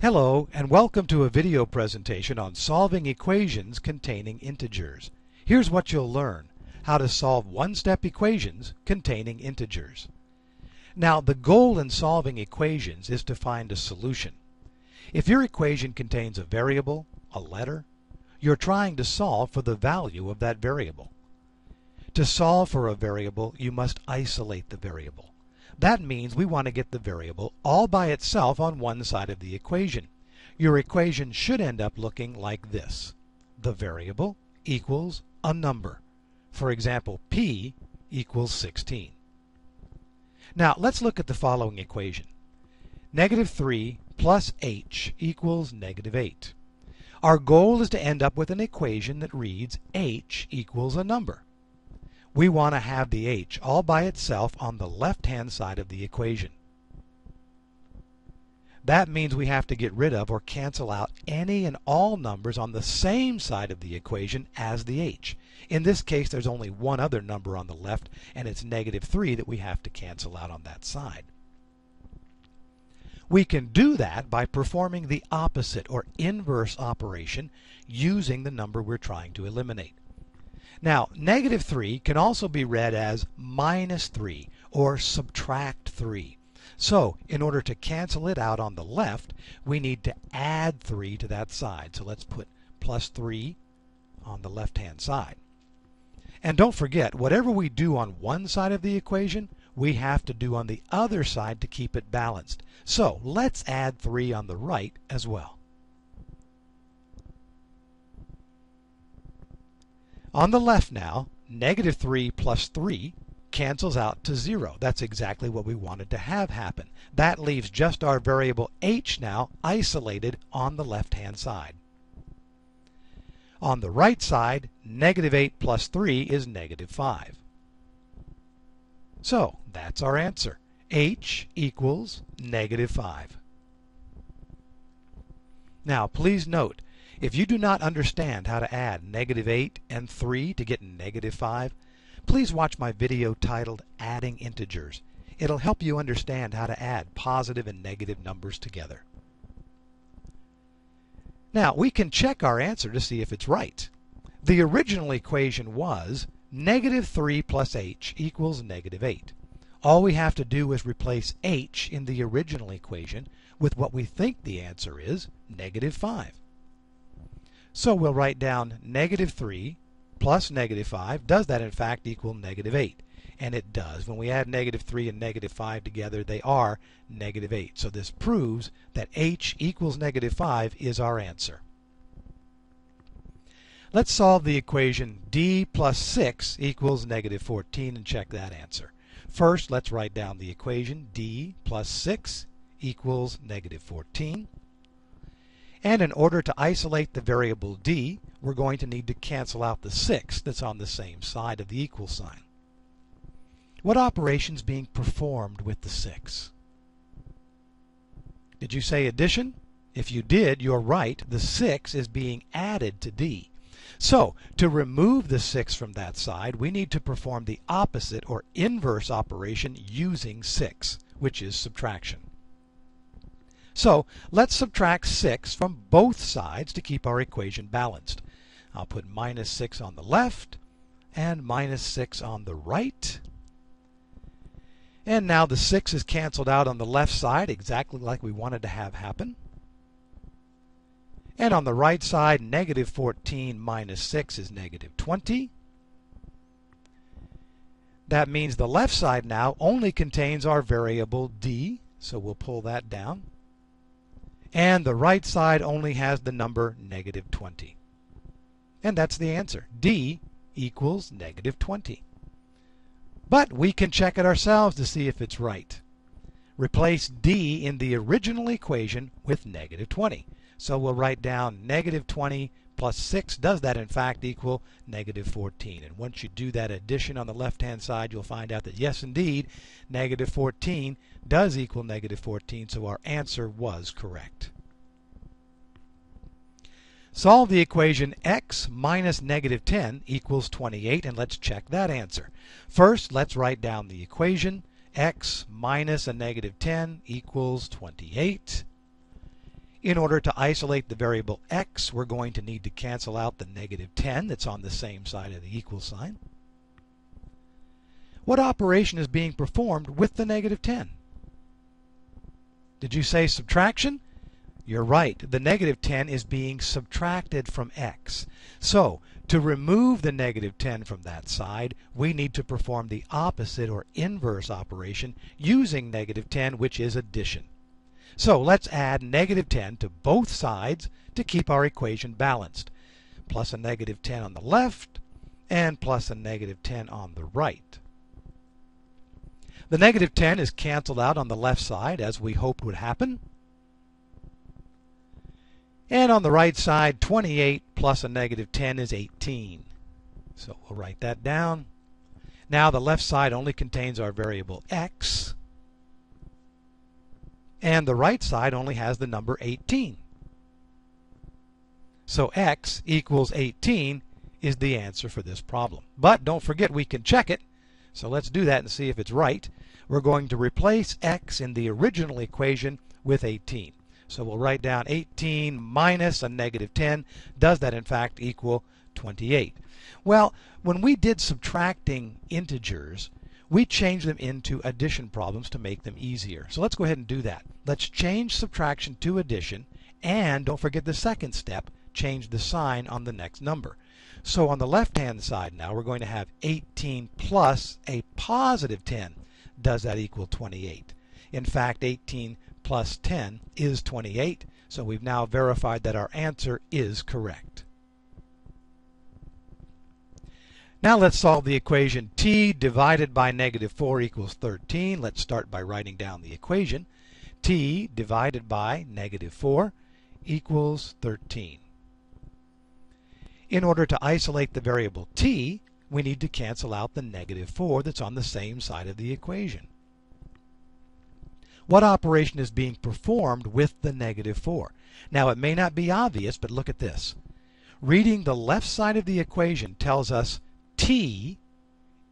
Hello, and welcome to a video presentation on solving equations containing integers. Here's what you'll learn: how to solve one-step equations containing integers. Now, the goal in solving equations is to find a solution. If your equation contains a variable, a letter, you're trying to solve for the value of that variable. To solve for a variable, you must isolate the variable. That means we want to get the variable all by itself on one side of the equation. Your equation should end up looking like this. The variable equals a number. For example, p equals 16. Now let's look at the following equation. -3 plus h equals -8. Our goal is to end up with an equation that reads h equals a number. We want to have the h all by itself on the left-hand side of the equation. That means we have to get rid of or cancel out any and all numbers on the same side of the equation as the h. In this case, there's only one other number on the left, and it's -3 that we have to cancel out on that side. We can do that by performing the opposite or inverse operation using the number we're trying to eliminate. Now, -3 can also be read as -3 or subtract 3. So, in order to cancel it out on the left, we need to add 3 to that side. So let's put +3 on the left-hand side. And don't forget, whatever we do on one side of the equation, we have to do on the other side to keep it balanced. So let's add 3 on the right as well. On the left now, -3 plus 3 cancels out to 0. That's exactly what we wanted to have happen. That leaves just our variable h now isolated on the left-hand side. On the right side, -8 plus 3 is -5. So that's our answer. H equals -5. Now please note, if you do not understand how to add -8 and 3 to get -5, please watch my video titled Adding Integers. It'll help you understand how to add positive and negative numbers together. Now, we can check our answer to see if it's right. The original equation was -3 plus h equals -8. All we have to do is replace h in the original equation with what we think the answer is, -5. So we'll write down -3 plus -5. Does that in fact equal -8? And it does. When we add -3 and -5 together, they are -8. So this proves that h equals -5 is our answer. Let's solve the equation d plus 6 equals -14 and check that answer. First, let's write down the equation. D plus 6 equals -14. And in order to isolate the variable d, we're going to need to cancel out the 6 that's on the same side of the equal sign. What operation is being performed with the 6? Did you say addition? If you did, you're right. The 6 is being added to d. So, to remove the 6 from that side, we need to perform the opposite or inverse operation using 6, which is subtraction. So let's subtract 6 from both sides to keep our equation balanced. I'll put -6 on the left and -6 on the right. And now the 6 is canceled out on the left side exactly like we wanted to have happen. And on the right side, -14 minus 6 is -20. That means the left side now only contains our variable d, so we'll pull that down. And the right side only has the number -20. And that's the answer. D equals -20. But we can check it ourselves to see if it's right. Replace d in the original equation with -20. So we'll write down -20 plus 6. Does that in fact equal -14? And once you do that addition on the left-hand side, you'll find out that yes, indeed, -14 does equal -14, so our answer was correct. Solve the equation x minus -10 equals 28, and let's check that answer. First, let's write down the equation. X minus a -10 equals 28. In order to isolate the variable x, we're going to need to cancel out the negative 10 that's on the same side of the equal sign. What operation is being performed with the negative 10? Did you say subtraction? You're right. The negative 10 is being subtracted from x. So, to remove the negative 10 from that side, we need to perform the opposite or inverse operation using negative 10, which is addition. So let's add negative 10 to both sides to keep our equation balanced. Plus a negative 10 on the left and plus a negative 10 on the right. The negative 10 is canceled out on the left side, as we hoped would happen. And on the right side, 28 plus a negative 10 is 18. So we'll write that down. Now the left side only contains our variable x, and the right side only has the number 18. So x equals 18 is the answer for this problem. But don't forget, we can check it. So let's do that and see if it's right. We're going to replace x in the original equation with 18. So we'll write down 18 minus a negative 10. Does that in fact equal 28? Well, when we did subtracting integers, we changed them into addition problems to make them easier. So let's go ahead and do that. Let's change subtraction to addition, and don't forget the second step, change the sign on the next number. So on the left-hand side now, we're going to have 18 plus a positive 10. Does that equal 28? In fact, 18 plus 10 is 28, so we've now verified that our answer is correct. Now let's solve the equation t divided by negative 4 equals 13. Let's start by writing down the equation. T divided by negative 4 equals 13. In order to isolate the variable t, we need to cancel out the negative 4 that's on the same side of the equation. What operation is being performed with the negative 4? Now it may not be obvious, but look at this. Reading the left side of the equation tells us t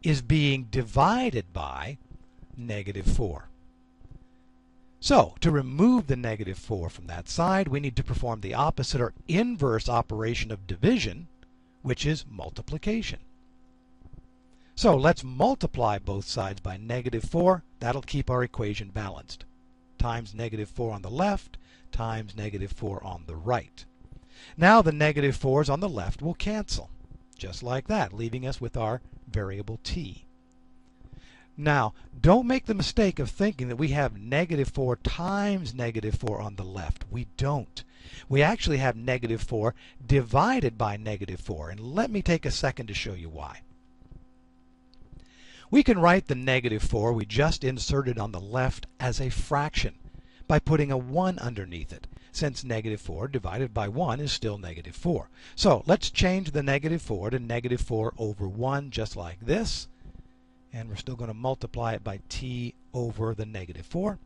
is being divided by negative 4. So, to remove the negative 4 from that side, we need to perform the opposite or inverse operation of division, which is multiplication. So, let's multiply both sides by negative 4. That'll keep our equation balanced. Times negative 4 on the left, times negative 4 on the right. Now the negative 4's on the left will cancel, just like that, leaving us with our variable t. Now, don't make the mistake of thinking that we have negative 4 times negative 4 on the left. We don't. We actually have negative 4 divided by negative 4, and let me take a second to show you why. We can write the negative 4 we just inserted on the left as a fraction by putting a 1 underneath it, since negative 4 divided by 1 is still negative 4. So let's change the negative 4 to negative 4 over 1, just like this. And we're still going to multiply it by t over the negative 4.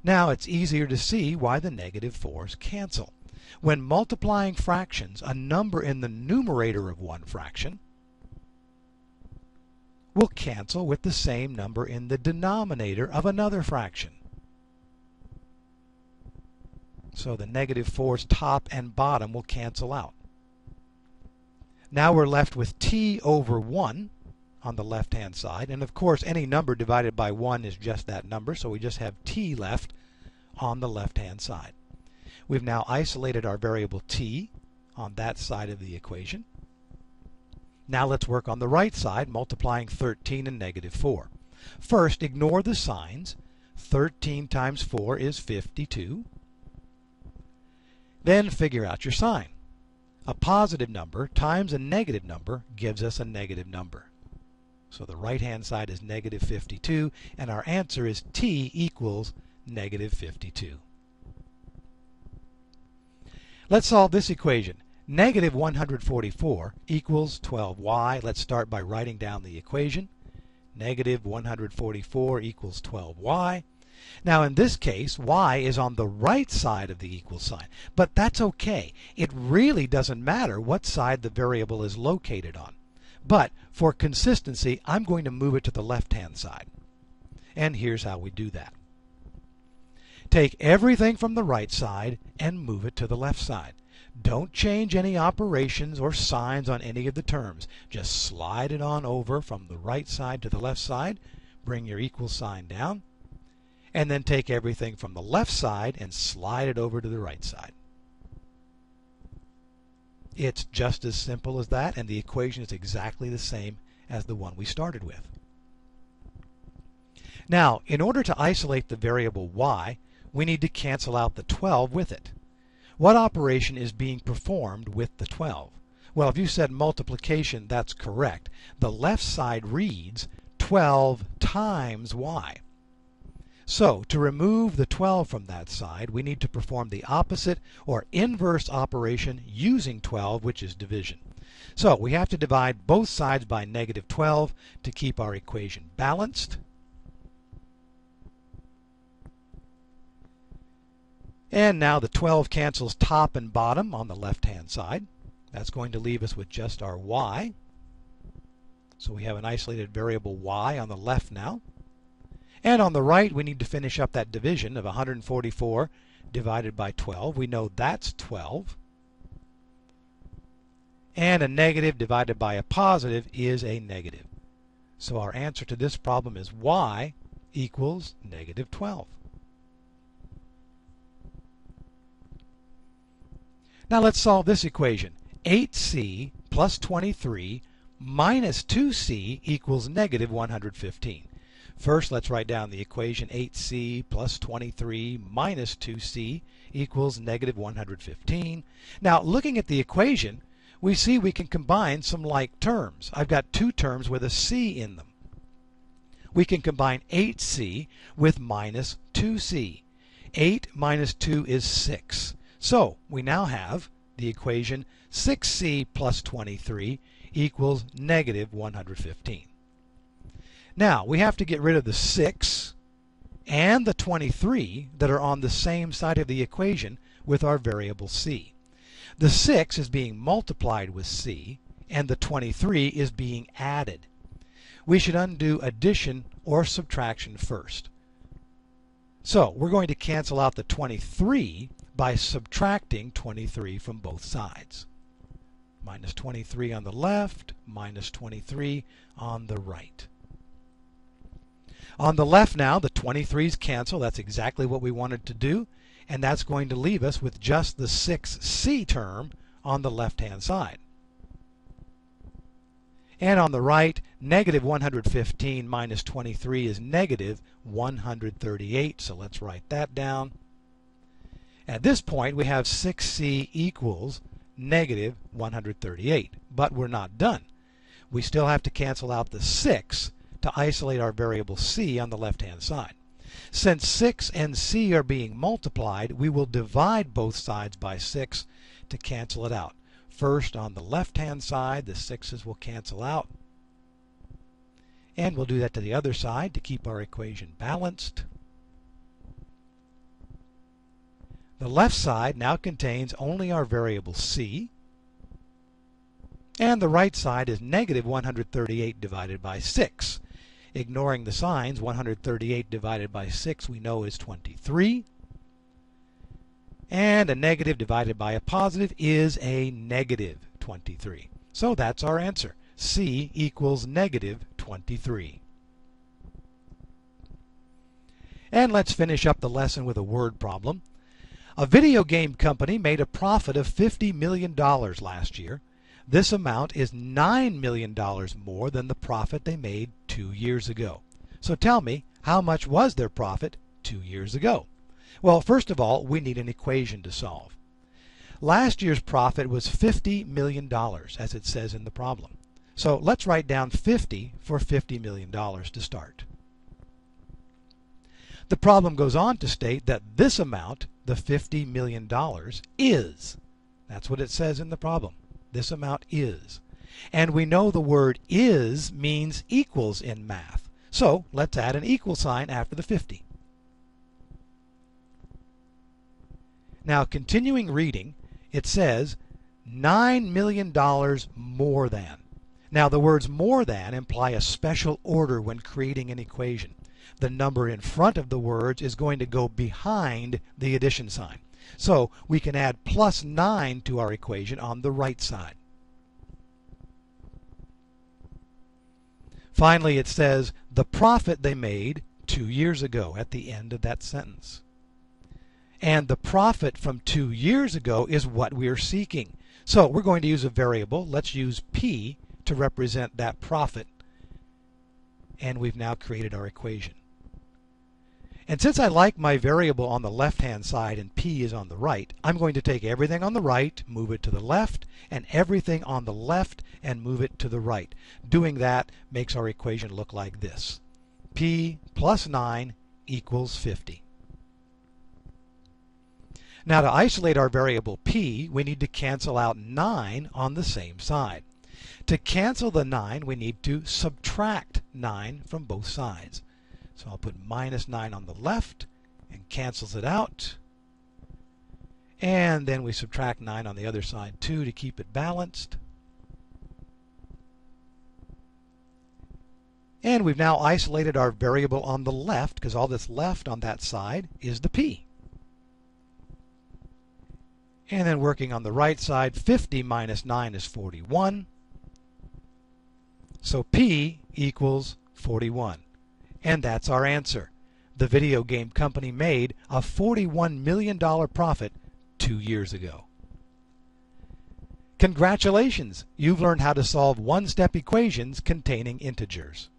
Now it's easier to see why the negative 4's cancel. When multiplying fractions, a number in the numerator of one fraction will cancel with the same number in the denominator of another fraction. So the negative 4's top and bottom will cancel out. Now we're left with t over 1 on the left-hand side, and of course any number divided by 1 is just that number, so we just have t left on the left-hand side. We've now isolated our variable t on that side of the equation. Now let's work on the right side, multiplying 13 and negative 4. First, ignore the signs. 13 times 4 is 52. Then figure out your sign. A positive number times a negative number gives us a negative number. So the right-hand side is negative 52, and our answer is t equals negative 52. Let's solve this equation. Negative 144 equals 12y. Let's start by writing down the equation. Negative 144 equals 12y. Now in this case, y is on the right side of the equal sign, but that's okay. It really doesn't matter what side the variable is located on. But for consistency, I'm going to move it to the left-hand side. And here's how we do that. Take everything from the right side and move it to the left side. Don't change any operations or signs on any of the terms. Just slide it on over from the right side to the left side. Bring your equal sign down. And then take everything from the left side and slide it over to the right side. It's just as simple as that, and the equation is exactly the same as the one we started with. Now, in order to isolate the variable y, we need to cancel out the 12 with it. What operation is being performed with the 12? Well, if you said multiplication, that's correct. The left side reads 12 times y. So, to remove the 12 from that side, we need to perform the opposite or inverse operation using 12, which is division. So, we have to divide both sides by negative 12 to keep our equation balanced. And now the 12 cancels top and bottom on the left-hand side. That's going to leave us with just our y. So we have an isolated variable y on the left now. And on the right, we need to finish up that division of 144 divided by 12. We know that's 12. And a negative divided by a positive is a negative. So our answer to this problem is y equals negative 12. Now let's solve this equation. 8c plus 23 minus 2c equals negative 115. First, let's write down the equation. 8c plus 23 minus 2c equals negative 115. Now, looking at the equation, we see we can combine some like terms. I've got two terms with a c in them. We can combine 8c with minus 2c. 8 minus 2 is 6. So, we now have the equation 6c plus 23 equals negative 115. Now, we have to get rid of the 6 and the 23 that are on the same side of the equation with our variable c. The 6 is being multiplied with c, and the 23 is being added. We should undo addition or subtraction first. So, we're going to cancel out the 23 by subtracting 23 from both sides. Minus 23 on the left, minus 23 on the right. On the left now, the 23's cancel. That's exactly what we wanted to do. And that's going to leave us with just the 6c term on the left-hand side. And on the right, negative 115 minus 23 is negative 138. So let's write that down. At this point, we have 6c equals negative 138. But we're not done. We still have to cancel out the 6 to isolate our variable c on the left-hand side. Since 6 and c are being multiplied, we will divide both sides by 6 to cancel it out. First, on the left-hand side, the 6's will cancel out. And we'll do that to the other side to keep our equation balanced. The left side now contains only our variable c. And the right side is negative 138 divided by 6. Ignoring the signs, 138 divided by 6 we know is 23. And a negative divided by a positive is a negative 23. So that's our answer. C equals negative 23. And let's finish up the lesson with a word problem. A video game company made a profit of $50 million last year. This amount is $9 million more than the profit they made 2 years ago. So tell me, how much was their profit 2 years ago? Well, first of all, we need an equation to solve. Last year's profit was $50 million, as it says in the problem. So let's write down 50 for $50 million to start. The problem goes on to state that this amount, the $50 million, is. That's what it says in the problem. This amount is. And we know the word is means equals in math. So let's add an equal sign after the 50. Now, continuing reading, it says $9 million more than. Now, the words more than imply a special order when creating an equation. The number in front of the words is going to go behind the addition sign. So we can add plus 9 to our equation on the right side. Finally, it says the profit they made 2 years ago at the end of that sentence. And the profit from 2 years ago is what we're seeking. So we're going to use a variable. Let's use P to represent that profit. And we've now created our equation. And since I like my variable on the left-hand side and P is on the right, I'm going to take everything on the right, move it to the left, and everything on the left and move it to the right. Doing that makes our equation look like this. P plus 9 equals 50. Now to isolate our variable P, we need to cancel out 9 on the same side. To cancel the 9, we need to subtract 9 from both sides. So I'll put minus 9 on the left and cancels it out. And then we subtract 9 on the other side too to keep it balanced. And we've now isolated our variable on the left, because all that's left on that side is the P. And then working on the right side, 50 minus 9 is 41. So P equals 41. And that's our answer. The video game company made a $41 million profit 2 years ago. Congratulations! You've learned how to solve one-step equations containing integers.